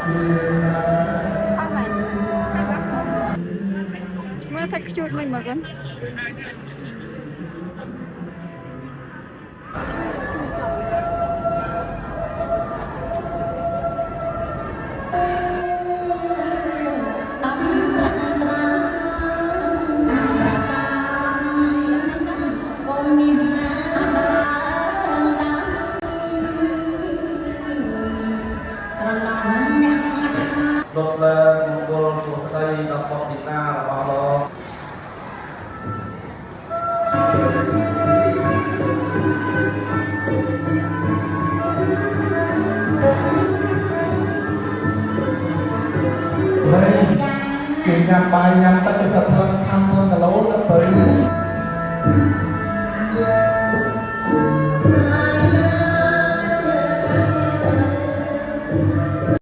អត់មែនមើលថាខ្ជូតមិនមកហ្នឹងលុតលើមង្គលសុស្ដីដល់បុត្រធីតារបស់លោកគេញ៉ាំបាយញ៉ាំទឹកទៅសិតផ្លឹកខាំក្នុងគីឡូទៅ